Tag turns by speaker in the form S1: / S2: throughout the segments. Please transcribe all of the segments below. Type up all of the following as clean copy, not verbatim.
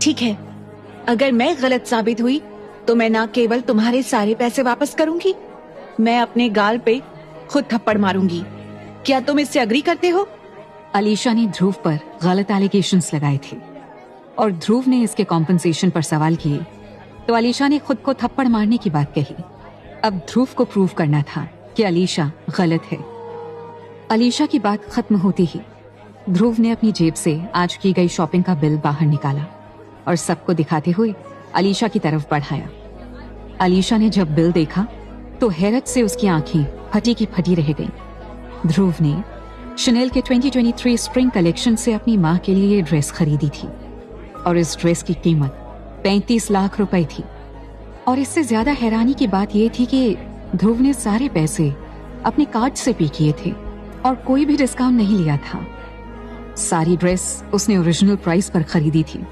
S1: ठीक है, अगर मैं गलत साबित हुई तो मैं ना केवल तुम्हारे सारे पैसे वापस करूंगी, मैं अपने गाल पे खुद थप्पड़ मारूंगी। क्या तुम इससे अग्री करते हो?
S2: अलीशा ने ध्रुव पर गलत एलिगेशंस लगाए थे और ध्रुव ने इसके कॉम्पनसेशन पर सवाल किए तो अलीशा ने खुद को थप्पड़ मारने की बात कही। अब ध्रुव को प्रूव करना था कि अलीशा गलत है। अलीशा की बात खत्म होती ही ध्रुव ने अपनी जेब से आज की गई शॉपिंग का बिल बाहर निकाला और सबको दिखाते हुए अलीशा की तरफ बढ़ाया। अलीशा ने जब बिल देखा तो हैरत से उसकी आंखें फटी की फटी रह गईं। ध्रुव ने शनेल के 2023 स्प्रिंग कलेक्शन से अपनी माँ के लिए ये ड्रेस खरीदी थी और इस ड्रेस की कीमत 35 लाख रुपए थी। और इससे ज्यादा हैरानी की बात यह थी कि ध्रुव ने सारे पैसे अपने कार्ड से पे किए थे और कोई भी डिस्काउंट नहीं लिया था। सारी ड्रेस उसने ओरिजिनल प्राइस पर खरीदी थी।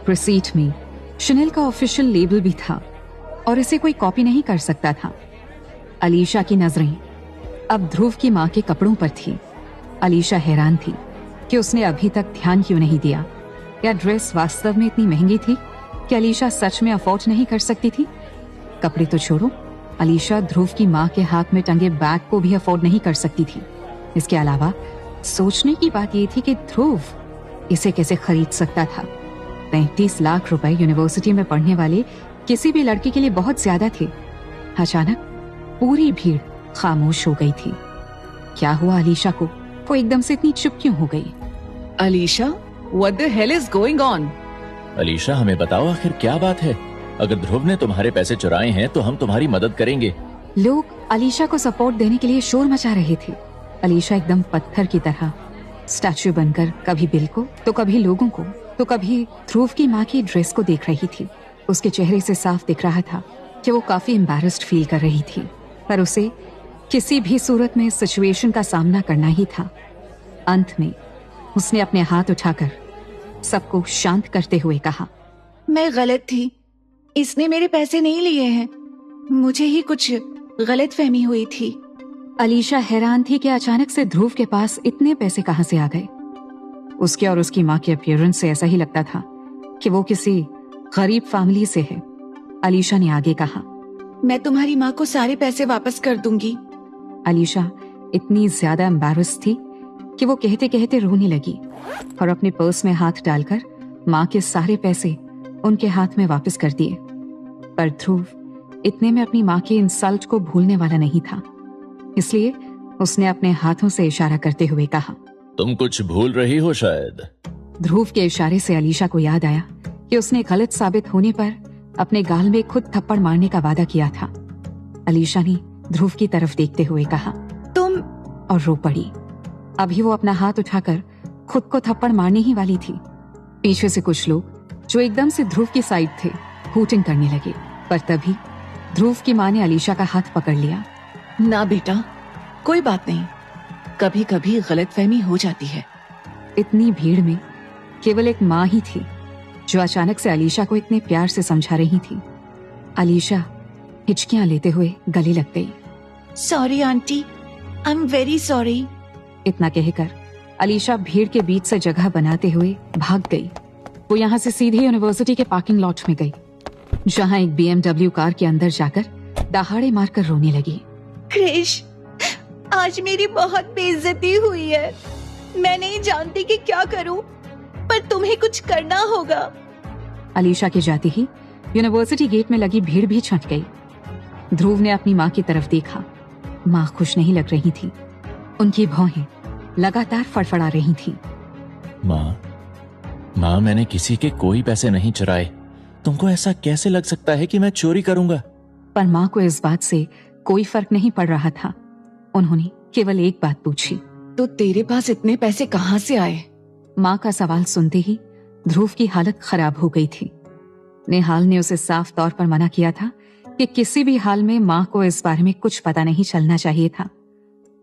S2: रिसीट में शनेल का ऑफिशियल लेबल भी था और इसे कोई कॉपी नहीं कर सकता था। अलीशा की नजरें अब ध्रुव की माँ के कपड़ों पर थी। अलीशा हैरान थी कि उसने अभी तक ध्यान क्यों नहीं दिया। क्या ड्रेस वास्तव में इतनी महंगी थी कि अलीशा सच में अफोर्ड नहीं कर सकती थी? कपड़े तो छोड़ो, अलीशा ध्रुव की माँ के हाथ में टंगे बैग को भी अफोर्ड नहीं कर सकती थी। इसके अलावा सोचने की बात यह थी कि ध्रुव इसे कैसे खरीद सकता था। 35 लाख रुपए यूनिवर्सिटी में पढ़ने वाले किसी भी लड़के के लिए बहुत ज्यादा थे। अचानक पूरी भीड़ खामोश हो गई थी। क्या हुआ अलीशा को? वो एकदम से इतनी चुप क्यों हो गई?
S1: Alisha, what the hell is going on?
S3: Alisha, हमें बताओ आखिर क्या बात है? अगर ध्रुव ने तुम्हारे पैसे चुराए हैं तो हम तुम्हारी मदद करेंगे।
S2: लोग अलीशा को सपोर्ट देने के लिए शोर मचा रहे थे। अलीशा एकदम पत्थर की तरह स्टैच्यू बनकर कभी बिल को तो कभी लोगों को तो कभी ध्रुव की माँ की ड्रेस को देख रही थी। उसके चेहरे से साफ दिख रहा था कि वो काफी एम्बैरेस्ड फील कर रही थी, पर उसे किसी भी सूरत में इस सिचुएशन का सामना करना ही था। अंत में उसने अपने हाथ उठाकर सबको शांत करते हुए कहा,
S1: मैं गलत थी, इसने मेरे पैसे नहीं लिए हैं, मुझे ही कुछ गलतफहमी हुई थी।
S2: अलीशा हैरान थी कि अचानक से ध्रुव के पास इतने पैसे कहां से आ गए। उसके और उसकी माँ के अपीयरेंस से ऐसा ही लगता था कि वो किसी गरीब फैमिली से है। अलीशा ने आगे कहा,
S1: मैं तुम्हारी माँ को सारे पैसे वापस कर दूंगी।
S2: अलीशा इतनी ज्यादा एम्बैरेस थी कि वो कहते कहते रोने लगी और अपने पर्स में हाथ डालकर माँ के सारे पैसे उनके हाथ में वापस कर दिए। पर ध्रुव इतने में अपनी माँ के इंसल्ट को भूलने वाला नहीं था, इसलिए उसने अपने हाथों से इशारा करते हुए कहा,
S3: तुम कुछ भूल रही हो शायद।
S2: ध्रुव के इशारे से अलीशा को याद आया कि उसने गलत साबित होने पर अपने गाल में खुद थप्पड़ मारने का वादा किया था। अलीशा ने ध्रुव की तरफ देखते हुए कहा,
S1: तुम,
S2: और रो पड़ी। अभी वो अपना हाथ उठाकर खुद को थप्पड़ मारने ही वाली थी। पीछे से कुछ लोग जो एकदम से ध्रुव की साइड थे हूटिंग करने लगे, पर तभी ध्रुव की माँ ने अलीशा का हाथ पकड़ लिया।
S1: ना बेटा, कोई बात नहीं, कभी कभी गलतफहमी हो जाती है।
S2: इतनी भीड़ में केवल एक माँ ही थी जो अचानक से अलीशा को इतने प्यार से समझा रही थी। अलीशा हिचकियां लेते हुए गले लग गई।
S1: Sorry aunty, I am very sorry.
S2: इतना कहकर अलीशा भीड़ के बीच से जगह बनाते हुए भाग गई। वो यहाँ से सीधे यूनिवर्सिटी के पार्किंग लॉट में गई, जहाँ एक BMW कार के अंदर जाकर दहाड़े मारकर रोने लगी।
S1: क्रिश, आज मेरी बहुत बेइज्जती हुई है। मैं नहीं जानती कि क्या करूं, पर तुम्हें कुछ करना होगा।
S2: अलीशा के जाते ही यूनिवर्सिटी गेट में लगी भीड़ भी छंट गई। ध्रुव ने अपनी माँ की तरफ देखा। माँ खुश नहीं लग रही थी, उनकी भौहें लगातार फड़फड़ा रही थी।
S3: माँ, मैंने किसी के कोई पैसे नहीं चुराए। तुमको ऐसा कैसे लग सकता है कि मैं चोरी करूंगा?
S2: पर माँ को इस बात से कोई फर्क नहीं पड़ रहा था। उन्होंने केवल एक बात पूछी,
S1: तो तेरे पास इतने पैसे कहाँ से आए?
S2: माँ का सवाल सुनते ही ध्रुव की हालत खराब हो गई थी। नेहाल ने उसे साफ तौर पर मना किया था कि किसी भी हाल में माँ को इस बारे में कुछ पता नहीं चलना चाहिए था,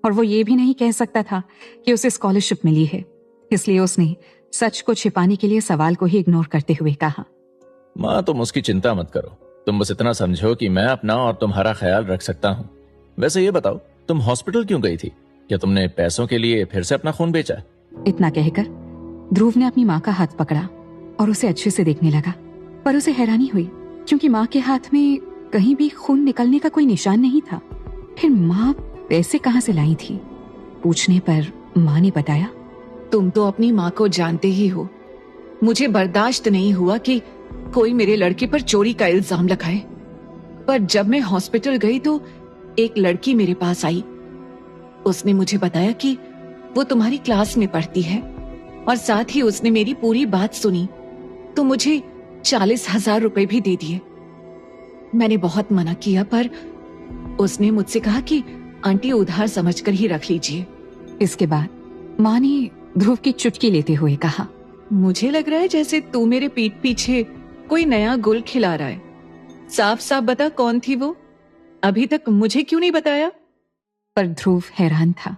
S2: और वो ये भी नहीं कह सकता था कि उसे स्कॉलरशिप मिली है। इसलिए उसने सच को छिपाने के लिए सवाल को ही इग्नोर करते हुए कहा,
S3: माँ, तुम उसकी चिंता मत करो। तुम बस इतना समझो कि मैं अपना और तुम्हारा ख्याल रख सकता हूँ। वैसे ये बताओ, तुम हॉस्पिटल क्यों गई थी? क्या तुमने पैसों के लिए फिर से अपना खून बेचा?
S2: इतना कहकर ध्रुव ने अपनी माँ का हाथ पकड़ा और उसे अच्छे से देखने लगा। पर उसे हैरानी हुई क्योंकि माँ के हाथ में कहीं भी खून निकलने का कोई निशान नहीं था। फिर माँ पैसे कहाँ से लाई थी? पूछने पर माँ ने बताया,
S1: तुम तो अपनी माँ को जानते ही हो। मुझे बर्दाश्त नहीं हुआ कि कोई मेरे लड़के पर चोरी का इल्जाम लगाए। पर जब मैं हॉस्पिटल गई तो एक लड़की मेरे पास आई। उसने मुझे बताया कि वो तुम्हारी क्लास में पढ़ती है और साथ ही उसने मेरी पूरी बात सुनी तो मुझे 40,000 रुपए भी दे दिए। मैंने बहुत मना किया पर उसने मुझसे कहा कि आंटी उधार समझकर ही रख लीजिए।
S2: इसके बाद माँ ने ध्रुव की चुटकी लेते हुए कहा,
S1: मुझे लग रहा है जैसे तू मेरे पीठ पीछे कोई नया गुल खिला रहा है। साफ साफ बता कौन थी वो? अभी तक मुझे क्यों नहीं बताया?
S2: पर ध्रुव हैरान था।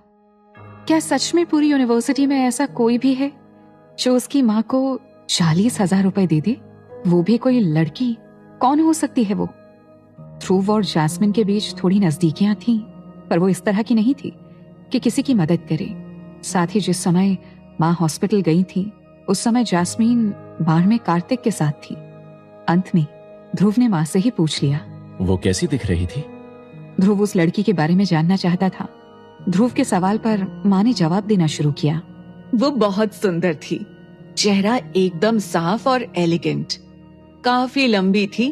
S2: क्या सच में पूरी यूनिवर्सिटी में ऐसा कोई भी है जो उसकी माँ को 40,000 रुपए दे दे? वो भी कोई लड़की? कौन हो सकती है वो? ध्रुव और जैस्मिन के बीच थोड़ी नजदीकियां थीं, पर वो इस तरह की नहीं थी कि किसी की मदद करे। साथ ही जिस समय माँ हॉस्पिटल गई थी उस समय जैस्मिन बार में कार्तिक के साथ थी। अंत में ध्रुव ने माँ से ही पूछ लिया,
S3: वो कैसी दिख रही थी?
S2: ध्रुव उस लड़की के बारे में जानना चाहता था। ध्रुव के सवाल पर माँ ने जवाब देना शुरू किया।
S1: वो बहुत सुंदर थी, चेहरा एकदम साफ और एलिगेंट, काफी लंबी थी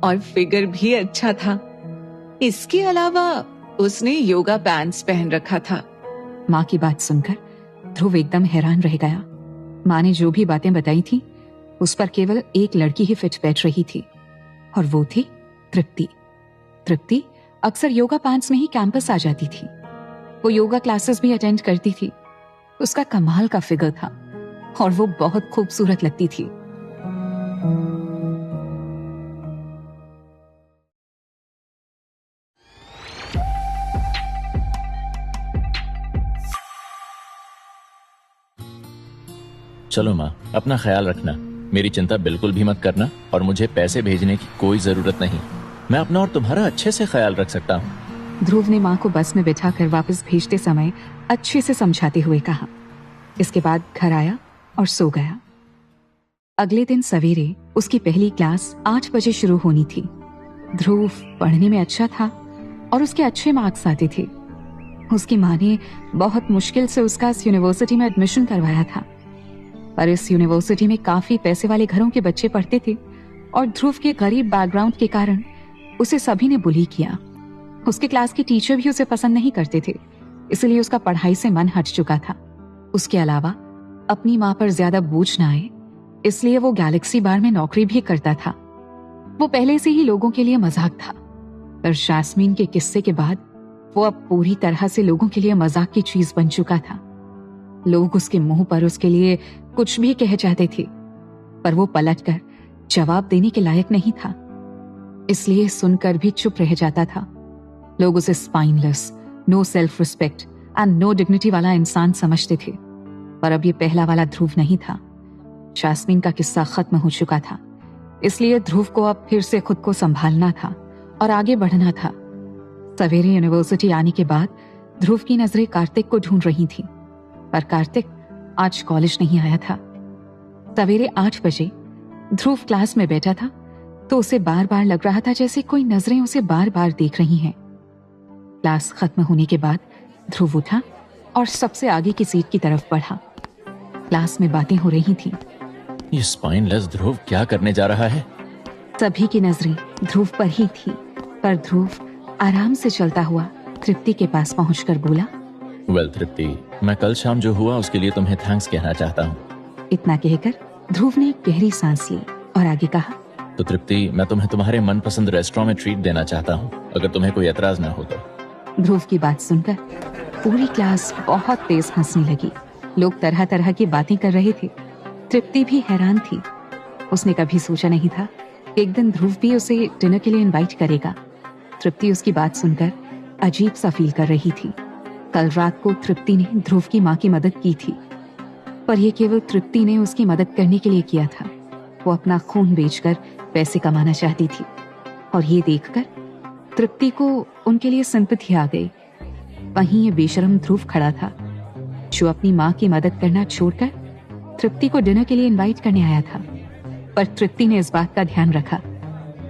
S1: और फिगर भी अच्छा था। इसके अलावा उसने योगा पैंट्स पहन रखा था।
S2: माँ की बात सुनकर ध्रुव एकदम हैरान रह गया। माँ ने जो भी बातें बताई थी उस पर केवल एक लड़की ही फिट बैठ रही थी और वो थी तृप्ति। तृप्ति अक्सर योगा पैंट्स में ही कैंपस आ जाती थी। वो योगा क्लासेस भी अटेंड करती थी। उसका कमाल का फिगर था और वो बहुत खूबसूरत लगती थी।
S3: चलो माँ, अपना ख्याल रखना, मेरी चिंता बिल्कुल भी मत करना और मुझे पैसे भेजने की कोई जरूरत नहीं। मैं अपना और तुम्हारा अच्छे से ख्याल रख सकता हूँ।
S2: ध्रुव ने माँ को बस में बिठाकर वापस भेजते समय अच्छे से समझाते हुए कहा। इसके बाद घर आया और सो गया। अगले दिन सवेरे उसकी पहली क्लास 8 बजे शुरू होनी थी। ध्रुव पढ़ने में अच्छा था और उसके अच्छे मार्क्स आते थे। उसकी माँ ने बहुत मुश्किल से उसका इस यूनिवर्सिटी में एडमिशन करवाया था, पर इस यूनिवर्सिटी में काफी पैसे वाले घरों के बच्चे पढ़ते थे और ध्रुव के गरीब बैकग्राउंड के कारण उसे सभी ने बुली किया। उसके क्लास के टीचर भी उसे पसंद नहीं करते थे, इसलिए उसका पढ़ाई से मन हट चुका था। उसके अलावा अपनी माँ पर ज्यादा बोझ न आए इसलिए वो गैलेक्सी बार में नौकरी भी करता था। वो पहले से ही लोगों के लिए मजाक था, पर जैस्मिन के किस्से के बाद वो अब पूरी तरह से लोगों के लिए मजाक की चीज बन चुका था। लोग उसके मुंह पर उसके लिए कुछ भी कह जाते थे, पर वो पलटकर जवाब देने के लायक नहीं था, इसलिए सुनकर भी चुप रह जाता था। लोग उसे spineless, no self respect and no dignity वाला इंसान समझते थे, पर अब ये पहला वाला ध्रुव नहीं था। जैस्मिन का किस्सा खत्म हो चुका था, इसलिए ध्रुव को अब फिर से खुद को संभालना था और आगे बढ़ना था। सवेरे यूनिवर्सिटी आने के बाद ध्रुव की नजरें कार्तिक को ढूंढ रही थी, पर कार्तिक आज कॉलेज नहीं आया था। सवेरे 8 बजे ध्रुव क्लास में बैठा था तो उसे बार बार लग रहा था जैसे कोई नजरें उसे बार बार देख रही हैं। क्लास खत्म होने के बाद ध्रुव उठा और सबसे आगे की सीट की तरफ बढ़ा। क्लास में बातें हो रही थीं।
S3: ये स्पाइनलेस ध्रुव क्या करने जा रहा है?
S2: सभी की नजरें ध्रुव पर ही थी, पर ध्रुव आराम से चलता हुआ तृप्ति के पास पहुंचकर बोला,
S3: वेल तृप्ति, मैं कल शाम जो हुआ उसके लिए तुम्हें थैंक्स कहना चाहता हूँ।
S2: इतना कहकर ध्रुव ने एक गहरी सांस ली और आगे कहा,
S3: तो तृप्ति, मैं तुम्हें तुम्हारे मनपसंद रेस्टोरेंट में ट्रीट देना चाहता हूँ, अगर तुम्हें कोई एतराज ना हो तो।
S2: ध्रुव की बात सुनकर पूरी क्लास बहुत तेज हंसने लगी। लोग तरह तरह की बातें कर रहे थे। तृप्ति भी हैरान थी। उसने कभी सोचा नहीं था कि एक दिन ध्रुव भी उसे डिनर के लिए इनवाइट करेगा। तृप्ति उसकी बात सुनकर अजीब सा फील कर रही थी। कल रात को तृप्ति ने ध्रुव की माँ की मदद की थी, पर यह केवल तृप्ति ने उसकी मदद करने के लिए किया था। वो अपना खून बेचकर पैसे कमाना चाहती थी और ये देखकर तृप्ति को उनके लिए सिंपैथी आ गई। वहीं ये बेशरम ध्रुव खड़ा था जो अपनी माँ की मदद करना छोड़कर तृप्ति को डिनर के लिए इनवाइट करने आया था, पर तृप्ति ने इस बात का ध्यान रखा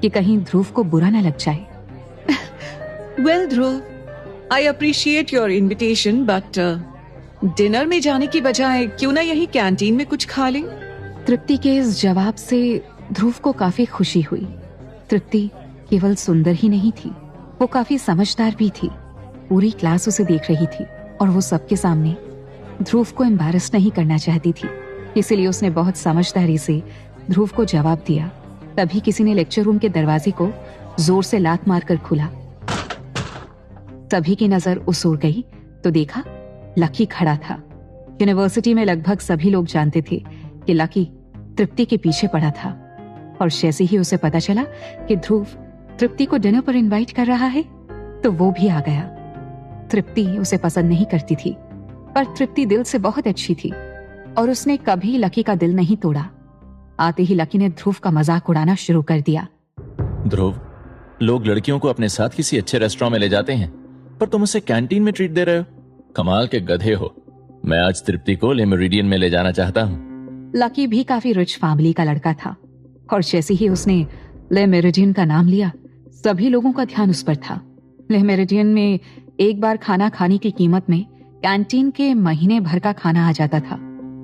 S2: कि कहीं ध्रुव को बुरा न लग जाए।
S1: Well Dhruv, I appreciate your invitation, but dinner में जाने की बजाय क्यों ना यही कैंटीन में कुछ खा लें?
S2: तृप्ति के इस जवाब से ध्रुव को काफी खुशी हुई। तृप्ति केवल सुंदर ही नहीं थी, वो काफी समझदार भी थी। पूरी क्लास उसे देख रही थी और वो सबके सामने ध्रुव को एम्बैरेस नहीं करना चाहती थी, इसीलिए उसने बहुत समझदारी से ध्रुव को जवाब दिया। तभी किसी ने लेक्चर रूम के दरवाजे को जोर से लात मारकर खोला। सभी की नजर उस ओर गई तो देखा लकी खड़ा था। यूनिवर्सिटी में लगभग सभी लोग जानते थे कि लकी तृप्ति के पीछे पड़ा था, और जैसे ही उसे पता चला कि ध्रुव तृप्ति को डिनर पर इनवाइट कर रहा है तो वो भी आ गया। तृप्ति उसे पसंद नहीं करती थी, पर तृप्ति दिल से बहुत अच्छी थी और उसने कभी लकी का दिल नहीं तोड़ा। आते ही लकी ने ध्रुव का मजाक उड़ाना शुरू कर दिया।
S3: ध्रुव, लोग लड़कियों को अपने साथ किसी अच्छे रेस्टोरेंट में ले जाते हैं, पर तुम उसे कैंटीन में ट्रीट दे रहे हो। कमाल के गधे हो। मैं आज तृप्ति को ले मेरिडियन में ले जाना चाहता हूँ।
S2: लकी भी काफी रिच फैमिली का लड़का था, और जैसे ही उसने ले मेरिडियन का नाम लिया सभी लोगों का ध्यान उस पर था। ले मेरिडियन में एक बार खाना खाने की कीमत में कैंटीन के महीने भर का खाना आ जाता था।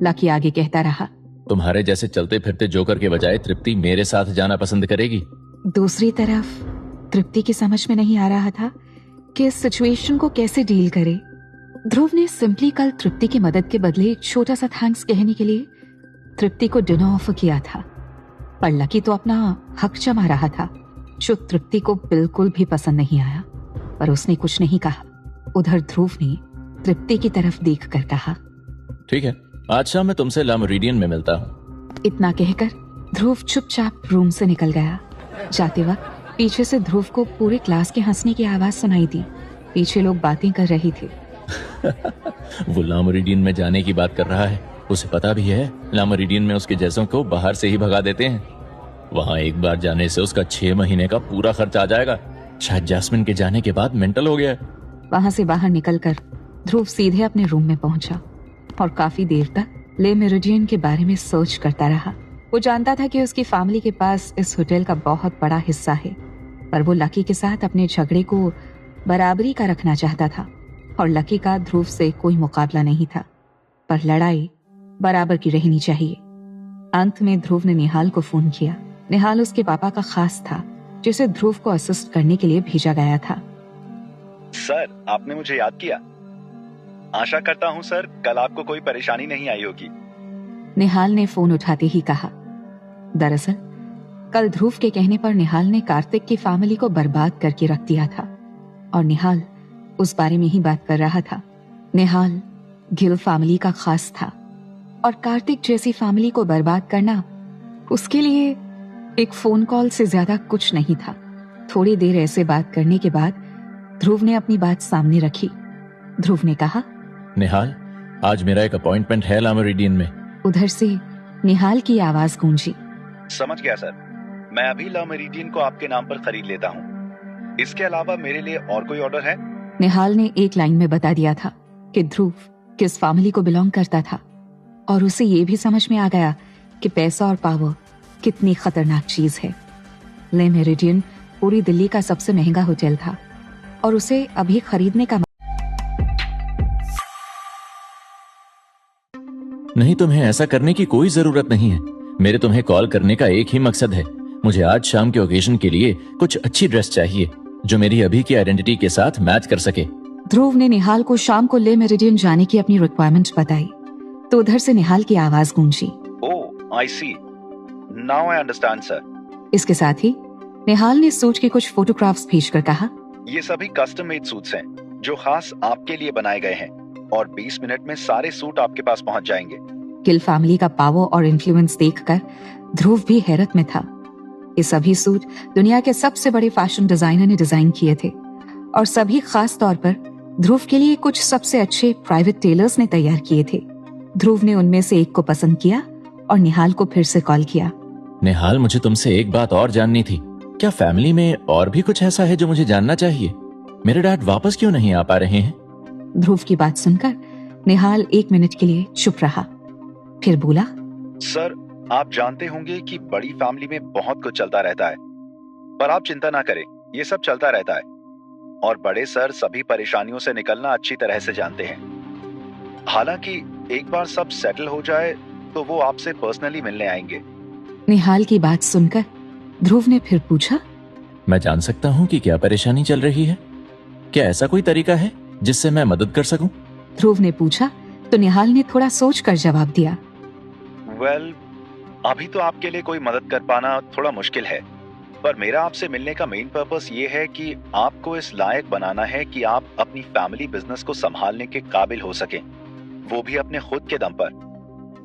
S2: लकी आगे कहता रहा,
S3: तुम्हारे जैसे चलते फिरते जोकर के बजाय तृप्ति मेरे साथ जाना पसंद करेगी।
S2: दूसरी तरफ तृप्ति की समझ में नहीं आ रहा था कि इस सिचुएशन को कैसे डील करे। ध्रुव ने सिंपली कल तृप्ति की मदद के बदले एक छोटा सा थैंक्स कहने के लिए तृप्ति को डिनर ऑफर किया था, पर लकी तो अपना हक जमा रहा था, जो तृप्ति को बिल्कुल भी पसंद नहीं आया। पर उसने कुछ नहीं कहा। उधर ध्रुव ने तृप्ति की तरफ देखकर कहा,
S3: ठीक है, आज शाम मैं तुमसे ला मेरिडियन में मिलता हूँ।
S2: इतना कहकर ध्रुव चुपचाप रूम से निकल गया। जाते वक्त पीछे से ध्रुव को पूरे क्लास के हंसने की आवाज सुनाई दी। पीछे लोग बातें कर रहे थे।
S3: वो ला मेरिडियन में जाने की बात कर रहा है। उसे पता भी है ला मेरिडियन में उसके जैसों को बाहर से ही भगा देते हैं। वहाँ एक बार जाने से उसका 6 महीने का पूरा खर्च आ जाएगा। शायद जैस्मिन के जाने के बाद मेंटल हो गया।
S2: वहां से बाहर निकलकर ध्रुव सीधे अपने रूम में पहुंचा और काफी देर तक ले मेरिडियन के बारे में सर्च करता रहा। वो जानता था कि उसकी फैमिली के पास इस होटल का बहुत बड़ा हिस्सा है, पर वो लकी के साथ अपने झगड़े को बराबरी का रखना चाहता था, और लकी का ध्रुव से कोई मुकाबला नहीं था, पर लड़ाई बराबर की रहनी चाहिए। अंत में ध्रुव ने निहाल को फोन किया। निहाल उसके पापा का खास था, जिसे ध्रुव को असिस्ट करने के लिए भेजा गया था।
S4: सर, आपने मुझे याद किया। आशा करता हूँ सर कल आपको कोई परेशानी नहीं आई होगी।
S2: निहाल ने फोन उठाते ही कहा। दरअसल कल ध्रुव के कहने पर निहाल ने कार्तिक की फैमिली को बर्बाद करके रख दिया था, और निहाल उस बारे में ही बात कर रहा था। निहाल गिल फैमिली का खास था, और कार्तिक जैसी फैमिली को बर्बाद करना उसके लिए एक फोन कॉल से ज्यादा कुछ नहीं था। थोड़ी देर ऐसे बात करने के बाद ध्रुव ने अपनी बात सामने रखी। ध्रुव ने कहा,
S3: निहाल, आज मेरा एक अपॉइंटमेंट है ला मेरिडियन में।
S2: उधर से निहाल की आवाज गूंजी।
S4: समझ गया सर, मैं अभी ला मेरिडियन को आपके नाम पर खरीद लेता हूँ। इसके अलावा मेरे लिए और कोई ऑर्डर है?
S2: निहाल ने एक लाइन में बता दिया था कि ध्रुव किस फैमिली को बिलोंग करता था, और उसे ये भी समझ में आ गया कि पैसा और पावर कितनी खतरनाक चीज है। ले मेरिडियन पूरी दिल्ली का सबसे महंगा होटल था, और उसे अभी खरीदने का
S3: नहीं, तुम्हें ऐसा करने की कोई जरूरत नहीं है। मेरे तुम्हें कॉल करने का एक ही मकसद है। मुझे आज शाम के ओकेजन के लिए कुछ अच्छी ड्रेस चाहिए जो मेरी अभी की आइडेंटिटी के साथ मैच कर सके।
S2: ध्रुव ने निहाल को शाम को ले मेरिडियन जाने की अपनी रिक्वायरमेंट बताई, तो उधर से निहाल की आवाज गूंजी।
S4: ओह, आई सी, नाउ आई अंडरस्टैंड सर।
S2: इसके साथ ही निहाल ने सूट के कुछ फोटोग्राफ्स भेजकर कहा,
S4: ये सभी कस्टम मेड सूट्स हैं जो खास आपके लिए बनाए गए हैं, और 20 मिनट में सारे सूट आपके पास पहुंच जाएंगे।
S2: गिल फैमिली का पावर और इन्फ्लुएंस देखकर ध्रुव भी हैरत में था। ये सभी सूट दुनिया के सबसे बड़े फैशन डिजाइनर ने डिजाइन किए थे, और सभी खास तौर पर ध्रुव के लिए कुछ सबसे अच्छे प्राइवेट टेलर्स ने तैयार किए थे। ध्रुव ने उनमें से एक को पसंद किया और निहाल को फिर से कॉल किया।
S3: निहाल, मुझे तुमसे एक बात और जाननी थी। क्या फैमिली में और भी कुछ ऐसा है जो मुझे जानना चाहिए? मेरे डैड वापस क्यों नहीं आ पा रहे हैं?
S2: ध्रुव की बात सुनकर निहाल 1 मिनट के लिए चुप रहा। फिर बोला,
S4: सर, आप जानते होंगे कि बड़ी फैमिली में बहुत कुछ चलता रहता है, पर आप चिंता ना करें, ये सब चलता रहता है। और बड़े सर सभी परेशानियों से निकलना अच्छी तरह से जानते हैं। हालांकि एक बार सब सेटल हो जाए तो वो आपसे पर्सनली मिलने आएंगे।
S2: निहाल की बात सुनकर ध्रुव ने फिर पूछा,
S3: मैं जान सकता हूँ कि क्या परेशानी चल रही है? क्या ऐसा कोई तरीका है जिससे मैं मदद कर सकूं?
S2: ध्रुव ने पूछा तो निहाल ने थोड़ा सोचकर जवाब दिया,
S4: वेल, अभी तो आपके लिए कोई मदद कर पाना थोड़ा मुश्किल है, पर मेरा आपसे मिलने का मेन पर्पस ये है कि आपको इस लायक बनाना है कि आप अपनी फैमिली बिजनेस को संभालने के काबिल हो सकें, वो भी अपने खुद के दम पर।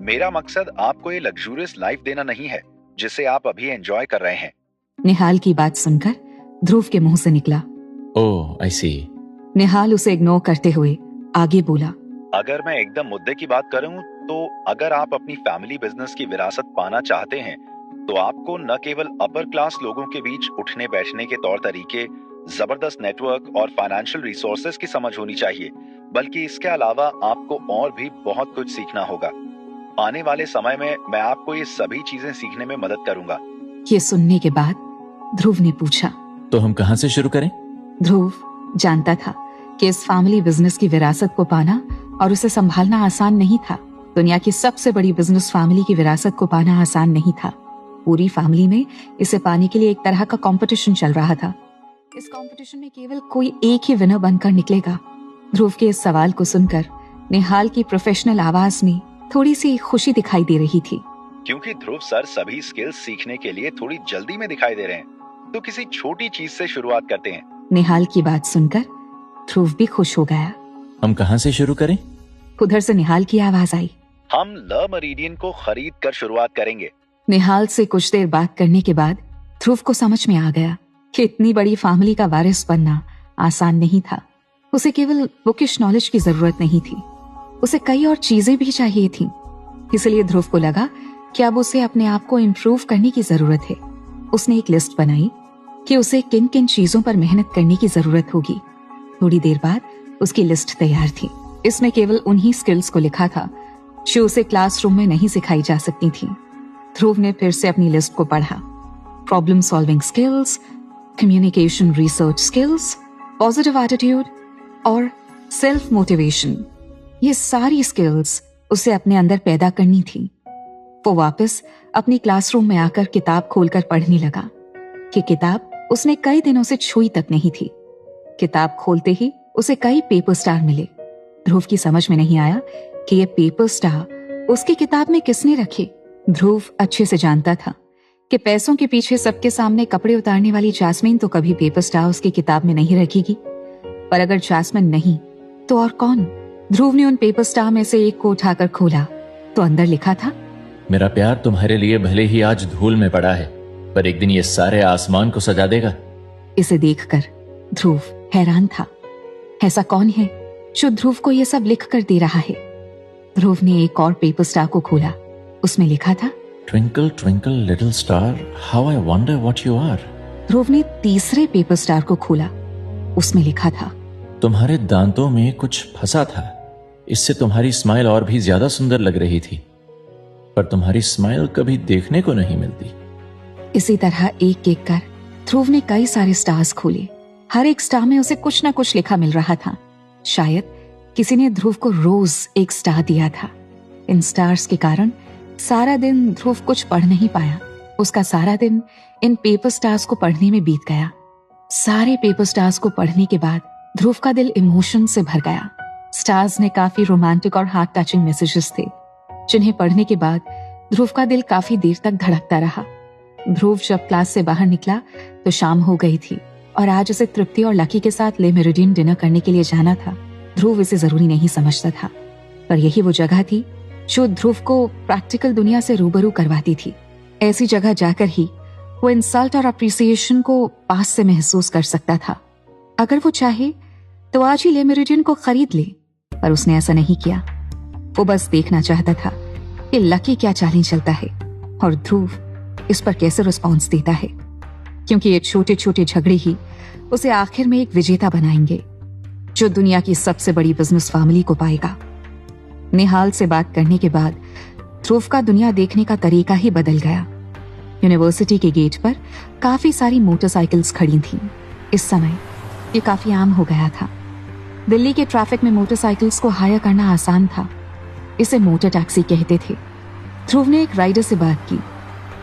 S4: मेरा मकसद आपको ये लग्जूरियस लाइफ देना नहीं है जिसे आप अभी एंजॉय कर रहे हैं।
S2: निहाल की बात सुनकर ध्रुव के मुंह से निकला,
S3: ओह, आई सी।
S2: निहाल उसे इग्नोर करते हुए आगे बोला,
S4: अगर मैं एकदम मुद्दे की बात करूं तो अगर आप अपनी फैमिली बिजनेस की विरासत पाना चाहते हैं तो आपको न केवल अपर क्लास लोगों के बीच उठने बैठने के तौर तरीके, जबरदस्त नेटवर्क और फाइनेंशियल रिसोर्सेज की समझ होनी चाहिए, बल्कि इसके अलावा आपको और भी बहुत कुछ सीखना होगा। आने वाले समय में मैं आपको ये सभी चीजें सीखने में मदद करूंगा।
S2: ये सुनने के बाद ध्रुव ने पूछा,
S3: तो हम कहाँ से शुरू करें?
S2: ध्रुव जानता था कि इस फैमिली बिजनेस की विरासत को पाना और उसे संभालना आसान नहीं था। दुनिया की सबसे बड़ी बिजनेस फैमिली की विरासत को पाना आसान नहीं था। पूरी फैमिली में इसे पाने के लिए एक तरह का कंपटीशन चल रहा था। इस कंपटीशन में केवल कोई एक ही विनर बनकर निकलेगा। ध्रुव के इस सवाल को सुनकर निहाल की प्रोफेशनल आवाज में थोड़ी सी खुशी दिखाई दे रही थी।
S4: क्योंकि ध्रुव सर सभी स्किल्स सीखने के लिए थोड़ी जल्दी में दिखाई दे रहे हैं, तो किसी छोटी चीज से शुरुआत करते हैं।
S2: निहाल की बात सुनकर ध्रुव भी खुश हो गया।
S3: हम कहाँ से शुरू करें?
S2: उधर से निहाल की आवाज आई,
S4: हम ल मेरिडियन को खरीद कर शुरुआत करेंगे।
S2: निहाल से कुछ देर बात करने के बाद ध्रुव को समझ में आ गया कि इतनी बड़ी फैमिली का वारिस बनना आसान नहीं था। उसे केवल बुकिश नॉलेज की जरूरत नहीं थी, उसे कई और चीजें भी चाहिए थीं। इसलिए ध्रुव को लगा कि अब उसे अपने आप को इम्प्रूव करने की जरूरत है। उसने एक लिस्ट बनाई कि उसे किन किन चीजों पर मेहनत करने की जरूरत होगी। थोड़ी देर बाद उसकी लिस्ट तैयार थी। इसमें केवल उन्हीं स्किल्स को लिखा था जो उसे क्लासरूम में नहीं सिखाई जा सकती थी। ध्रुव ने फिर से अपनी लिस्ट को पढ़ा। Problem solving skills, communication research skills, positive attitude और सेल्फ मोटिवेशन, ये सारी स्किल्स उसे अपने अंदर पैदा करनी थी। वो वापस अपनी क्लासरूम में आकर किताब खोलकर पढ़ने लगा कि किताब उसने कई दिनों से छुई तक नहीं थी। किताब खोलते ही उसे कई पेपर स्टार मिले। ध्रुव की समझ में नहीं आया कि ये पेपर स्टार उसकी किताब में किसने रखे। ध्रुव अच्छे से जानता था कि पैसों के पीछे सबके सामने कपड़े उतारने वाली जैस्मिन तो कभी पेपर स्टार उसकी किताब में नहीं रखेगी, पर अगर जैस्मिन नहीं तो और कौन। ध्रुव ने उन पेपर स्टार में से एक को उठाकर खोला तो अंदर लिखा था,
S3: मेरा प्यार तुम्हारे लिए भले ही आज धूल में पड़ा है, पर एक दिन ये सारे आसमान को सजा देगा।
S2: इसे देखकर ध्रुव हैरान था। ऐसा कौन है जो ध्रुव को यह सब लिख कर दे रहा है। ध्रुव ने एक और पेपर स्टार को खोला। उसमें लिखा था,
S3: twinkle twinkle little star, how I wonder what you are.
S2: Dhruv ने तीसरे पेपर स्टार को खोला। उसमें लिखा था,
S3: तुम्हारे दांतों में कुछ फंसा था, इससे तुम्हारी स्माइल और भी ज्यादा सुंदर लग रही थी, पर तुम्हारी स्माइल कभी देखने को नहीं मिलती।
S2: इसी तरह एक एक कर ध्रुव ने कई सारे स्टार्स खोले। हर एक स्टार में उसे कुछ न कुछ लिखा मिल रहा था। शायद किसी ने ध्रुव को रोज एक स्टार दिया था। इन स्टार्स के कारण सारा दिन ध्रुव कुछ पढ़ नहीं पाया। उसका सारा दिन इन पेपर स्टार्स को पढ़ने में बीत गया। सारे पेपर स्टार्स को पढ़ने के बाद ध्रुव का दिल इमोशन से भर गया। स्टार्स ने काफी रोमांटिक और हार्ट टचिंग मैसेजेस थे, जिन्हें पढ़ने के बाद ध्रुव का दिल काफी देर तक धड़कता रहा। ध्रुव जब क्लास से बाहर निकला तो शाम हो गई थी और आज उसे तृप्ति और लकी के साथ ले मेरिडियन डिनर करने के लिए जाना था। ध्रुव इसे जरूरी नहीं समझता था, पर यही वो जगह थी जो ध्रुव को प्रैक्टिकल दुनिया से रूबरू करवाती थी। ऐसी जगह जाकर ही वो इंसल्ट और अप्रिसिएशन को पास से महसूस कर सकता था। अगर वो चाहे तो आज ही ले मेरिडियन को खरीद ले, पर उसने ऐसा नहीं किया। वो बस देखना चाहता था कि लकी क्या चालें चलता है और ध्रुव इस पर कैसे रिस्पॉन्स देता है, क्योंकि ये छोटे छोटे झगड़े ही उसे आखिर में एक विजेता बनाएंगे जो दुनिया की सबसे बड़ी बिजनेस फैमिली को पाएगा। निहाल से बात करने के बाद ध्रुव का दुनिया देखने का तरीका ही बदल गया। यूनिवर्सिटी के गेट पर काफी सारी मोटरसाइकिल्स खड़ी थीं। इस समय ये काफी आम हो गया था। दिल्ली के ट्रैफिक में मोटरसाइकिल्स को हायर करना आसान था। इसे मोटर टैक्सी कहते थे। ध्रुव ने एक राइडर से बात की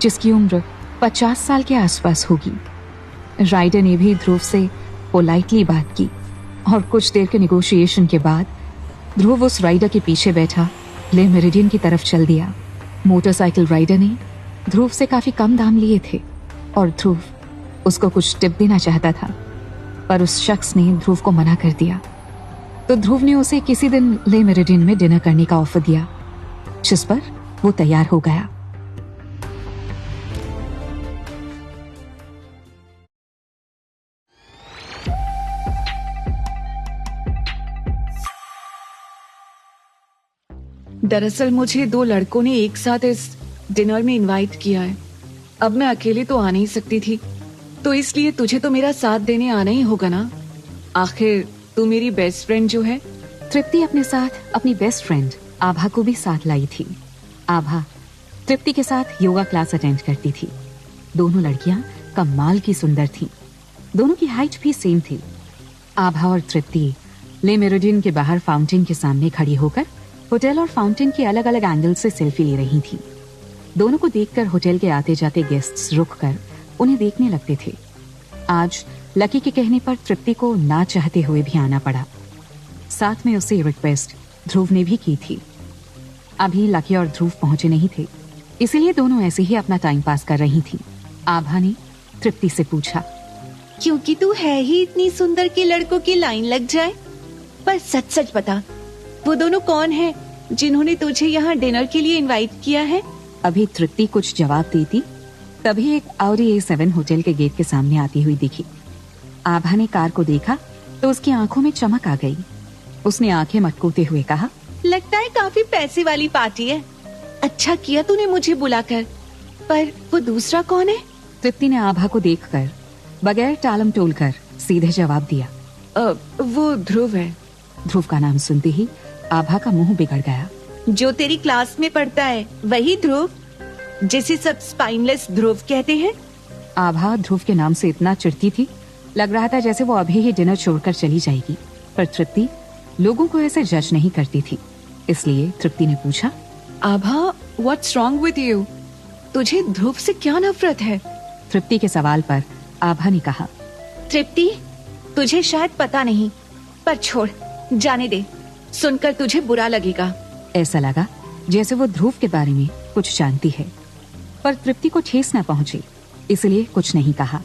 S2: जिसकी उम्र 50 साल के आसपास होगी। राइडर ने भी ध्रुव से पोलाइटली बात की और कुछ देर के नेगोशिएशन के बाद ध्रुव उस राइडर के पीछे बैठा ले मेरिडियन की तरफ चल दिया। मोटरसाइकिल राइडर ने ध्रुव से काफी कम दाम लिए थे और ध्रुव उसको कुछ टिप देना चाहता था, पर उस शख्स ने ध्रुव को मना कर दिया। तो ध्रुव ने उसे किसी दिन ले मेरिडियन में डिनर करने का ऑफर दिया, जिस पर वो तैयार हो गया।
S1: दरअसल मुझे 2 लड़कों ने एक साथ इस डिनर में इनवाइट किया है। अब मैं अकेले तो आ नहीं सकती थी, तो इसलिए तुझे तो मेरा साथ देने आना ही होगा ना। आखिर तू मेरी बेस्ट फ्रेंड जो है।
S2: तृप्ति अपने साथ अपनी बेस्ट फ्रेंड आभा को भी साथ लाई थी। आभा तृप्ति के साथ योगा क्लास अटेंड करती थी। दोनों लड़कियां कमाल की सुंदर थीं। दोनों की हाइट भी सेम थी। आभा और तृप्ति ले मेरिडियन के बाहर फाउंटेन के सामने खड़ी होकर होटल और फाउंटेन के अलग अलग एंगल से सेल्फी ले रही थी। दोनों को देखकर होटल के आते जाते गेस्ट्स रुककर उन्हें देखने लगते थे। आज लकी के कहने पर तृप्ति को ना चाहते हुए भी आना पड़ा। साथ में उसे रिक्वेस्ट ध्रुव ने भी की थी। अभी लकी और ध्रुव पहुंचे नहीं थे, इसीलिए दोनों ऐसे ही अपना टाइम पास कर रही थी। आभा ने तृप्ति से पूछा,
S1: क्योंकि तू है ही इतनी सुंदर कि लड़कों की लाइन लग जाए। पर सच सच बता, वो दोनों कौन हैं जिन्होंने तुझे यहाँ डिनर के लिए इनवाइट किया है?
S2: अभी तृप्ति कुछ जवाब देती तभी एक Audi A7 होटल के गेट के सामने आती हुई दिखी। आभा ने कार को देखा तो उसकी आंखों में चमक आ गई। उसने आंखें मटकोते हुए कहा,
S1: लगता है काफी पैसे वाली पार्टी है। अच्छा किया तूने मुझे बुलाकर। पर वो दूसरा कौन है?
S2: तृप्ति ने आभा को देखकर बगैर टालम टोल कर सीधे जवाब दिया,
S1: वो ध्रुव है।
S2: ध्रुव का नाम सुनते ही आभा का मुंह बिगड़ गया।
S1: जो तेरी क्लास में पढ़ता है वही ध्रुव, जिसे सब स्पाइनलेस ध्रुव कहते हैं।
S2: आभा ध्रुव के नाम से इतना चिढ़ती थी, लग रहा था जैसे वो अभी ही डिनर छोड़कर चली जाएगी। पर तृप्ति लोगों को ऐसे जज नहीं करती थी, इसलिए तृप्ति ने पूछा,
S1: आभा, व्हाट्स रॉन्ग विद यू? तुझे ध्रुव से क्या नफरत है?
S2: तृप्ति के सवाल पर आभा ने कहा,
S1: तृप्ति, तुझे शायद पता नहीं, पर छोड़, जाने दे। सुनकर तुझे बुरा लगेगा।
S2: ऐसा लगा जैसे वो ध्रुव के बारे में कुछ जानती है, पर तृप्ति को ठेस न पहुंची, इसलिए कुछ नहीं कहा।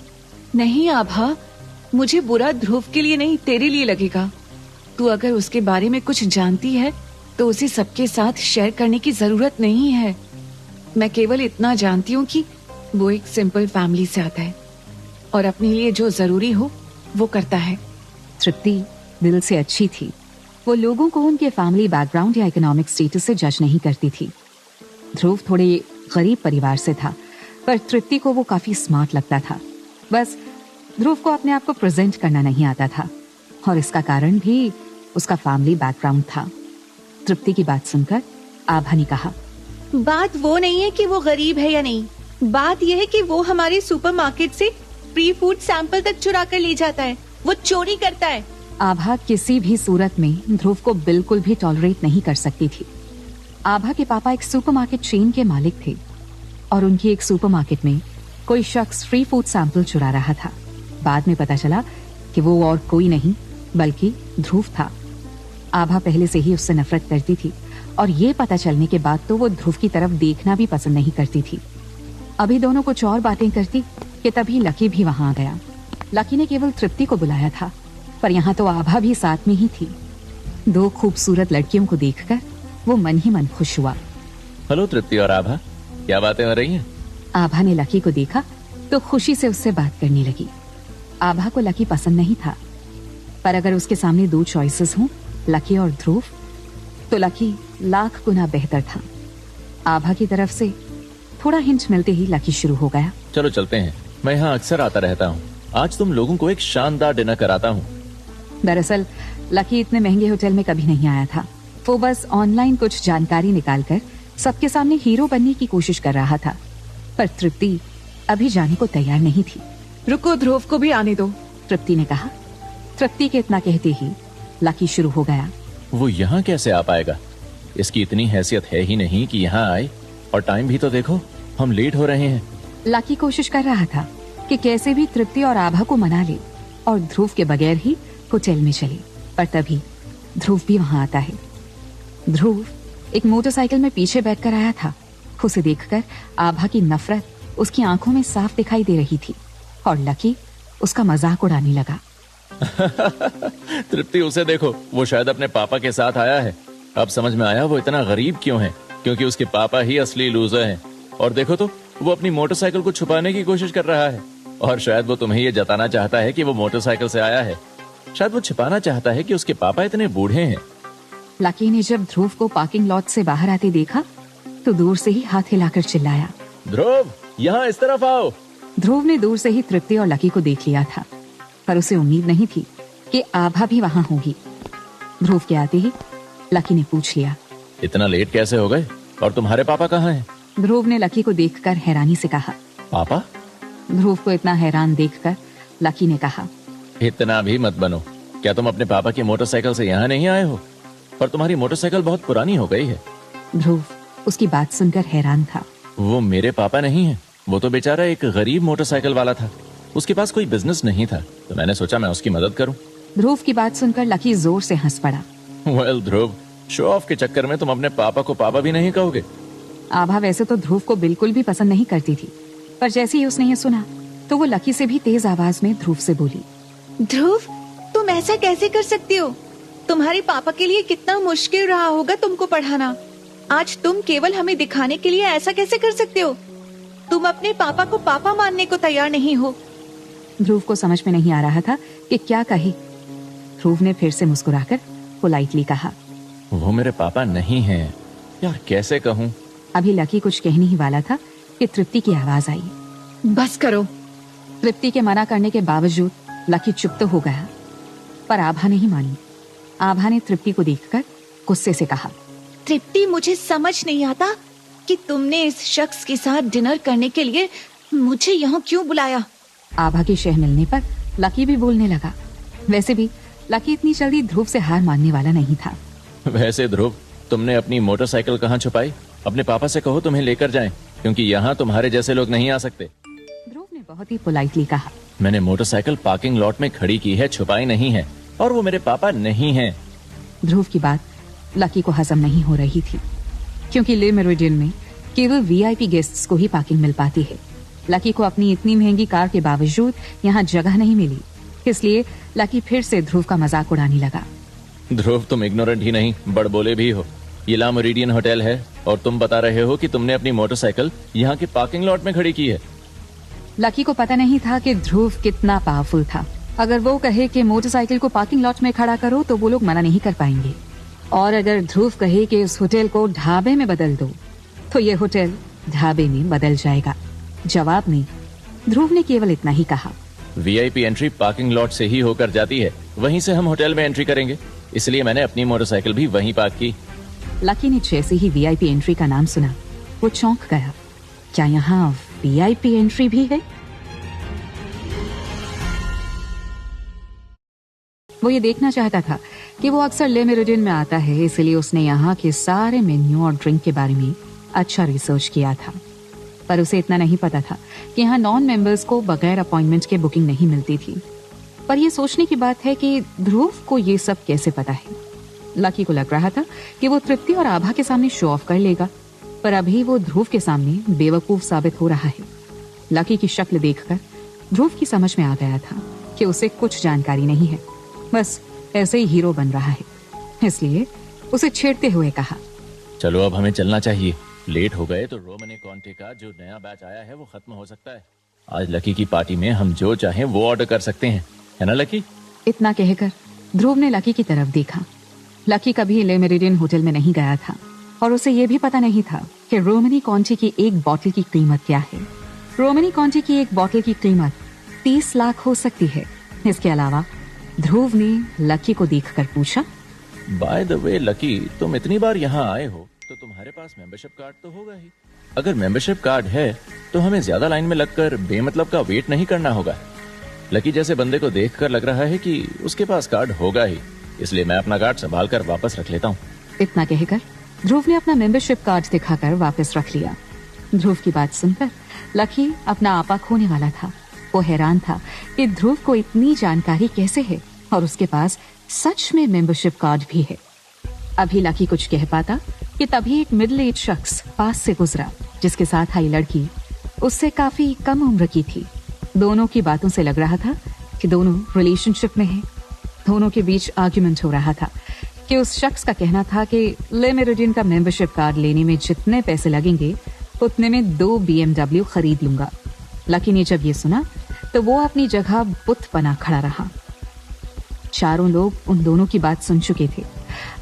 S1: नहीं आभा, मुझे बुरा ध्रुव के लिए नहीं, तेरे लिए लगेगा। तू अगर उसके बारे में कुछ जानती है तो उसे सबके साथ शेयर करने की जरूरत नहीं है। मैं केवल इतना जानती हूँ कि वो एक सिंपल फैमिली से आता है और अपने लिए जो जरूरी हो वो करता है।
S2: तृप्ति दिल से अच्छी थी। वो लोगों को उनके फैमिली बैकग्राउंड या इकोनॉमिक स्टेटस से जज नहीं करती थी। ध्रुव थोड़े गरीब परिवार से था, पर तृप्ति को वो काफी स्मार्ट लगता था। बस ध्रुव को अपने आप को प्रेजेंट करना नहीं आता था, और इसका कारण भी उसका फैमिली बैकग्राउंड था। तृप्ति की बात सुनकर आभा ने कहा,
S1: बात वो नहीं है कि वो गरीब है या नहीं, बात यह है कि वो हमारे सुपरमार्केट से फ्री फूड सैंपल तक चुरा कर ले जाता है। वो चोरी करता है।
S2: आभा किसी भी सूरत में ध्रुव को बिल्कुल भी टॉलरेट नहीं कर सकती थी। आभा के पापा एक सुपरमार्केट चेन के मालिक थे और उनकी एक सुपरमार्केट में कोई शख्स फ्री फूड सैंपल चुरा रहा था। बाद में पता चला कि वो और कोई नहीं बल्कि ध्रुव था। आभा पहले से ही उससे नफरत करती थी और ये पता चलने के बाद तो वो ध्रुव की तरफ देखना भी पसंद नहीं करती थी। अभी दोनों कुछ और बातें करती कि तभी लकी भी वहां आ गया। लकी ने केवल तृप्ति को बुलाया था, पर यहाँ तो आभा भी साथ में ही थी। 2 खूबसूरत लड़कियों को देखकर वो मन ही मन खुश हुआ।
S3: हेलो तृप्ति और आभा, क्या बातें हो रही हैं?
S2: आभा ने लकी को देखा तो खुशी से उससे बात करने लगी। आभा को लकी पसंद नहीं था, पर अगर उसके सामने 2 चॉइसेस हों, लकी और ध्रुव, तो लकी लाख गुना बेहतर था। आभा की तरफ से थोड़ा हिंट मिलते ही लकी शुरू हो गया।
S3: चलो चलते हैं, मैं यहाँ अक्सर आता रहता हूँ। आज तुम लोगों को एक शानदार डिनर कराता हूँ।
S2: दरअसल लकी इतने महंगे होटल में कभी नहीं आया था। वो बस ऑनलाइन कुछ जानकारी निकालकर सबके सामने हीरो बनने की कोशिश कर रहा था, पर तृप्ति अभी जाने को तैयार नहीं थी।
S1: रुको, ध्रुव को भी आने दो,
S2: तृप्ति ने कहा। तृप्ति के इतना कहते ही लकी शुरू हो गया।
S3: वो यहाँ कैसे आ पाएगा? इसकी इतनी हैसियत है ही नहीं कि यहाँ आए, और टाइम भी तो देखो, हम लेट हो रहे हैं।
S2: लकी कोशिश कर रहा था कि कैसे भी तृप्ति और आभा को मना ले और ध्रुव के बगैर ही होटल में चले, पर तभी ध्रुव भी वहां आता है। ध्रुव एक मोटरसाइकिल में पीछे बैठकर आया था। उसे देखकर आभा की नफरत उसकी आंखों में साफ दिखाई दे रही थी और लकी उसका मजाक उड़ाने लगा।
S3: तृप्ति, उसे देखो, वो शायद अपने पापा के साथ आया है। अब समझ में आया वो इतना गरीब क्यों है, क्योंकि उसके पापा ही असली लूजर हैं। और देखो तो, वो अपनी मोटरसाइकिल को छुपाने की कोशिश कर रहा है, और शायद वो तुम्हें ये जताना चाहता है कि वो मोटरसाइकिल से आया है। शायद वो छिपाना चाहता है कि उसके पापा इतने बूढ़े हैं।
S2: लकी ने जब ध्रुव को पार्किंग लॉट से बाहर आते देखा तो दूर से ही हाथ हिलाकर चिल्लाया,
S3: ध्रुव, यहाँ इस तरफ आओ।
S2: ध्रुव ने दूर से ही तृप्ति और लकी को देख लिया था, पर उसे उम्मीद नहीं थी कि आभा भी वहां होगी। ध्रुव के आते ही लकी ने पूछ लिया,
S3: इतना लेट कैसे हो गए, और तुम्हारे पापा कहाँ हैं?
S2: ध्रुव ने लकी को देखकर हैरानी से कहा।
S3: पापा?
S2: ध्रुव को इतना हैरान देखकर लकी ने कहा,
S3: इतना भी मत बनो। क्या तुम अपने पापा की मोटरसाइकिल से यहाँ नहीं आए हो? पर तुम्हारी मोटरसाइकिल बहुत पुरानी हो गई है।
S2: ध्रुव उसकी बात सुनकर हैरान था।
S3: वो मेरे पापा नहीं है, वो तो बेचारा एक गरीब मोटरसाइकिल वाला था। उसके पास कोई बिजनेस नहीं था, तो मैंने सोचा मैं उसकी मदद करूं।
S2: ध्रुव की बात सुनकर लकी जोर से हंस पड़ा।
S3: वेल ध्रुव, शो ऑफ के चक्कर में तुम अपने पापा को पापा भी नहीं कहोगे।
S2: आभा वैसे तो ध्रुव को बिल्कुल भी पसंद नहीं करती थी, पर जैसे ही उसने ये सुना तो वो लकी से भी तेज आवाज में ध्रुव से बोली,
S1: ध्रुव, तुम ऐसा कैसे कर सकती हो? तुम्हारे पापा के लिए कितना मुश्किल रहा होगा तुमको पढ़ाना। आज तुम केवल हमें दिखाने के लिए ऐसा कैसे कर सकते हो? तुम अपने पापा को पापा मानने को तैयार नहीं हो।
S2: ध्रुव को समझ में नहीं आ रहा था कि क्या कहे। ध्रुव ने फिर से मुस्कुराकर पोलाइटली कहा,
S3: वो मेरे पापा नहीं हैं। यार कैसे कहूँ?
S2: अभी लकी कुछ कहने ही वाला था कि तृप्ति की आवाज आई।
S1: बस करो।
S2: तृप्ति के मना करने के बावजूद लकी चुप तो हो गया, पर आभा नहीं मानी। आभा ने तृप्ति को देखकर गुस्से से कहा,
S1: तृप्ति, मुझे समझ नहीं आता कि तुमने इस शख्स के साथ डिनर करने के लिए मुझे यहाँ क्यों बुलाया।
S2: आभा की शह मिलने पर लकी भी बोलने लगा। वैसे भी लकी इतनी जल्दी ध्रुव से हार मानने वाला नहीं था।
S3: वैसे ध्रुव, तुमने अपनी मोटरसाइकिल कहाँ छुपाई? अपने पापा से कहो तुम्हें लेकर जाएं, क्योंकि यहाँ तुम्हारे जैसे लोग नहीं आ सकते।
S2: ध्रुव ने बहुत ही पोलाइटली कहा,
S3: मैंने मोटरसाइकिल पार्किंग लॉट में खड़ी की है, छुपाई नहीं है, और वो मेरे पापा नहीं हैं।
S2: ध्रुव की बात लकी को हजम नहीं हो रही थी, क्योंकि ले मेरिडियन में केवल वीआईपी गेस्ट्स को ही पार्किंग मिल पाती है। लकी को अपनी इतनी महंगी कार के बावजूद यहाँ जगह नहीं मिली, इसलिए लकी फिर से ध्रुव का मजाक उड़ाने लगा।
S3: ध्रुव, तुम इग्नोरेंट ही नहीं, बड़बोले भी हो। ये ला मेरिडियन होटल है, और तुम बता रहे हो कि तुमने अपनी मोटरसाइकिल यहाँ के पार्किंग लॉट में खड़ी की है।
S2: लकी को पता नहीं था कि ध्रुव कितना पावरफुल था। अगर वो कहे कि मोटरसाइकिल को पार्किंग लॉट में खड़ा करो तो वो लोग मना नहीं कर पाएंगे, और अगर ध्रुव कहे कि इस होटल को ढाबे में बदल दो तो ये होटल ढाबे में बदल जाएगा। जवाब में ध्रुव ने केवल इतना ही कहा,
S3: वीआईपी एंट्री पार्किंग लॉट से ही होकर जाती है, वहीं से हम होटल में एंट्री करेंगे, इसलिए मैंने अपनी मोटरसाइकिल भी वहीं पार्क की।
S2: लकी ने जैसे ही वीआईपी एंट्री का नाम सुना वो चौंक गया। क्या यहाँ वीआईपी एंट्री भी है? वो ये देखना चाहता था कि वो अक्सर ले मेरिडियन में आता है, इसलिए उसने यहाँ के सारे मेन्यू और ड्रिंक के बारे में अच्छा रिसर्च किया था। पर उसे इतना नहीं पता था कि यहाँ नॉन मेंबर्स को बगैर अपॉइंटमेंट के बुकिंग नहीं मिलती थी। पर यह सोचने की बात है कि ध्रुव को ये सब कैसे पता है। लकी को लग रहा था कि वो तृप्ति और आभा के सामने शो ऑफ कर लेगा, पर अभी वो ध्रुव के सामने बेवकूफ साबित हो रहा है। लकी की शक्ल देखकर ध्रुव की समझ में आ गया था कि उसे कुछ जानकारी नहीं है, बस ऐसे ही हीरो बन रहा है। इसलिए उसे छेड़ते हुए कहा,
S3: चलो अब हमें चलना चाहिए, लेट हो गए तो रोमने कॉन्टे का जो नया बैच आया है वो खत्म हो सकता है। आज लकी की पार्टी में हम जो चाहें वो ऑर्डर कर सकते हैं, है ना लकी?
S2: इतना कहकर ध्रुव ने लकी की तरफ देखा। लकी कभी ले मेरिडियन होटल में नहीं गया था और उसे ये भी पता नहीं था कि रोमनी कॉन्टे की एक बोतल की कीमत क्या है। रोमनी कॉन्टे की एक बोतल की कीमत 30 लाख हो सकती है। इसके अलावा ध्रुव ने लकी को देखकर पूछा,
S3: बाय द वे लकी, तुम इतनी बार यहाँ आए हो तो तुम्हारे पास मेंबरशिप कार्ड तो होगा ही। अगर मेंबरशिप कार्ड है तो हमें ज्यादा लाइन में लगकर बेमतलब का वेट नहीं करना होगा। लकी जैसे बंदे को देखकर लग रहा है कि उसके पास कार्ड होगा ही, इसलिए मैं अपना कार्ड संभाल कर वापस रख लेता हूँ।
S2: इतना कहकर ध्रुव ने अपना मेंबरशिप कार्ड दिखाकर वापस रख लिया। ध्रुव की बात सुनकर लकी अपना आपा खोने वाला था। वो हैरान था कि ध्रुव को इतनी जानकारी कैसे है और उसके पास सच में मेंबरशिप कार्ड भी है। अभी लकी कुछ कह पाता कि तभी एक मिडिल एज शख्स पास से गुजरा, जिसके साथ आई लड़की उससे काफी कम उम्र की थी। दोनों की बातों से लग रहा था कि दोनों रिलेशनशिप में हैं। दोनों के बीच आर्ग्यूमेंट हो रहा था कि उस शख्स का कहना था कि ले मेरिडियन का मेंबरशिप कार्ड लेने में जितने पैसे लगेंगे उतने में 2 BMW खरीद लूंगा। लकी ने जब ये सुना तो वो अपनी जगह बुत बना खड़ा रहा। चारों लोग उन दोनों की बात सुन चुके थे।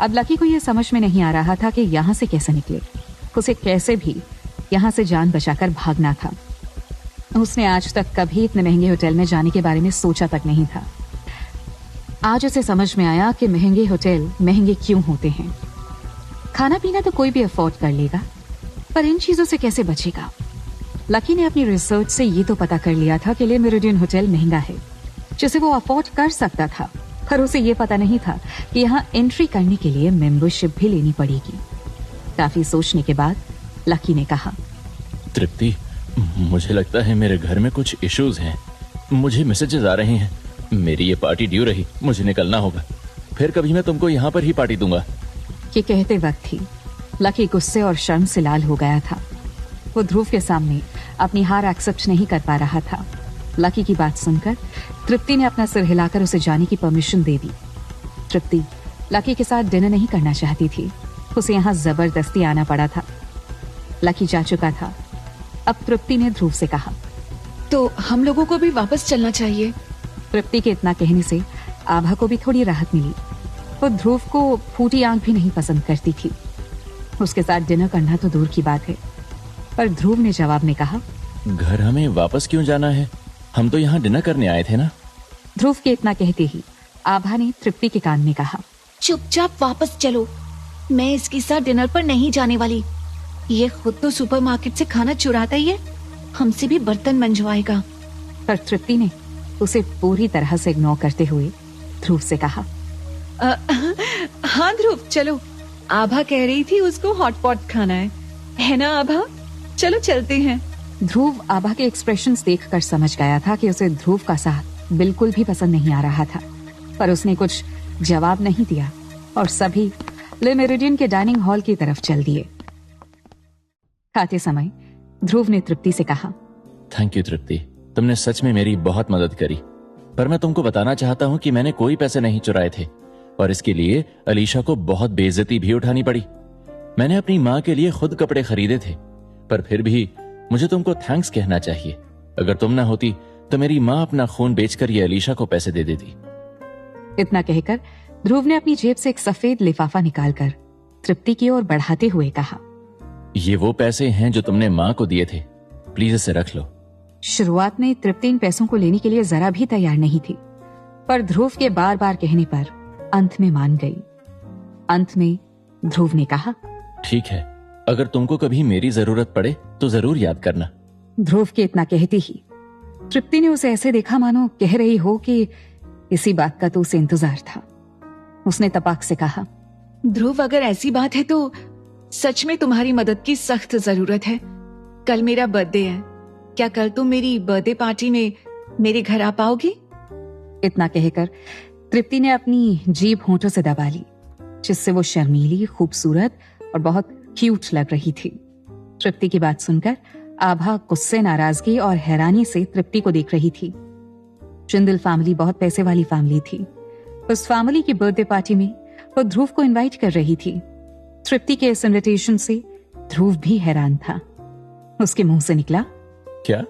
S2: अब लकी को यह समझ में नहीं आ रहा था कि यहां से कैसे निकले। उसे कैसे भी यहां से जान बचाकर भागना था। उसने आज तक कभी इतने महंगे होटल में जाने के बारे में सोचा तक नहीं था। आज उसे समझ में आया कि महंगे होटल महंगे क्यों होते हैं। खाना पीना तो कोई भी अफोर्ड कर लेगा, पर इन चीजों से कैसे बचेगा। लकी ने अपनी रिसर्च से ये तो पता कर लिया था कि ले मेरिडियन होटल महंगा है, जिसे वो अफोर्ड कर सकता था, पर उसे ये पता नहीं था कि यहाँ एंट्री करने के लिए मेंबरशिप भी लेनी पड़ेगी। काफी सोचने के बाद लकी ने कहा,
S3: तृप्ति, मुझे लगता है मेरे घर में कुछ इश्यूज हैं। मुझे मैसेजेस आ रहे हैं। मेरी ये पार्टी ड्यू रही, मुझे निकलना होगा। फिर कभी मैं तुमको यहाँ पर ही पार्टी दूंगा।
S2: ये कहते वक्त ही लकी गुस्से और शर्म से लाल हो गया था। वो ध्रुव के सामने अपनी हार एक्सेप्ट नहीं कर पा रहा था। लकी की बात सुनकर तृप्ति ने अपना सिर हिलाकर उसे जाने की परमिशन दे दी। तृप्ति लकी के साथ डिनर नहीं करना चाहती थी। उसे यहाँ जबरदस्ती आना पड़ा था। लकी जा चुका था। अब तृप्ति ने ध्रुव से कहा,
S1: तो हम लोगों को भी वापस चलना चाहिए।
S2: तृप्ति के इतना कहने से आभा को भी थोड़ी राहत मिली। वो ध्रुव को फूटी आंख भी नहीं पसंद करती थी। उसके साथ डिनर करना तो दूर की बात है। पर ध्रुव ने जवाब में कहा,
S3: घर हमें वापस क्यों जाना है? हम तो यहाँ डिनर करने आए थे ना।
S2: ध्रुव के इतना कहते ही आभा ने तृप्ति के कान में कहा,
S1: चुपचाप वापस चलो। मैं इसके साथ डिनर पर नहीं जाने वाली। ये खुद तो सुपरमार्केट से खाना चुराता ही है, हमसे भी बर्तन मंजवाएगा।
S2: पर तृप्ति ने उसे पूरी तरह से इग्नोर करते हुए ध्रुव से कहा,
S1: हाँ ध्रुव चलो, आभा कह रही थी उसको हॉटपॉट खाना है ना आभा? चलो चलते हैं।
S2: ध्रुव आभा के एक्सप्रेशंस देखकर समझ गया था कि उसे ध्रुव का साथ बिल्कुल भी पसंद नहीं आ रहा था, पर उसने कुछ जवाब नहीं दिया और सभी ले मेरिडियन के डाइनिंग हॉल की तरफ चल दिए। खाते समय ध्रुव ने तृप्ति से कहा,
S3: थैंक यू तृप्ति, तुमने सच में मेरी बहुत मदद करी। पर मैं तुमको बताना चाहता हूँ कि मैंने कोई पैसे नहीं चुराए थे और इसके लिए अलीशा को बहुत बेइज्जती भी उठानी पड़ी। मैंने अपनी माँ के लिए खुद कपड़े खरीदे थे, पर फिर भी मुझे तुमको थैंक्स कहना चाहिए। अगर तुम ना होती तो मेरी माँ अपना खून बेचकर ये अलीशा को पैसे दे देती।
S2: इतना कहकर ध्रुव ने अपनी जेब से एक सफेद लिफाफा निकालकर तृप्ति की ओर बढ़ाते हुए कहा,
S3: ये वो पैसे हैं जो तुमने माँ को दिए थे, प्लीज इसे रख लो।
S2: शुरुआत में तृप्ति इन पैसों को लेने के लिए जरा भी तैयार नहीं थी, पर ध्रुव के बार बार कहने पर अंत में मान गई। अंत में ध्रुव ने कहा,
S3: ठीक है, अगर तुमको कभी मेरी जरूरत पड़े तो जरूर याद करना।
S2: ध्रुव के इतना कहते ही तृप्ति ने उसे ऐसे देखा मानो कह रही हो कि इसी बात का तो उसे इंतजार था। उसने तपाक से कहा,
S1: ध्रुव अगर ऐसी बात है तो सच में तुम्हारी मदद की सख्त जरूरत है। कल मेरा बर्थडे है, क्या कल तुम मेरी बर्थडे पार्टी में मेरे घर आ पाओगी?
S2: इतना कहकर तृप्ति ने अपनी जीभ होंठों से दबा ली, जिससे वो शर्मीली, खूबसूरत और बहुत क्यूट लग रही थी। तृप्ति की बात सुनकर आभा गुस्से, नाराजगी और हैरानी से तृप्ति को देख रही थी। जिंदल फैमिली बहुत पैसे वाली फैमिली थी। उस फैमिली की बर्थडे पार्टी में वो ध्रुव को इनवाइट कर रही थी। तृप्ति के इस इनविटेशन से ध्रुव भी हैरान था। उसके मुंह से निकला,
S3: क्या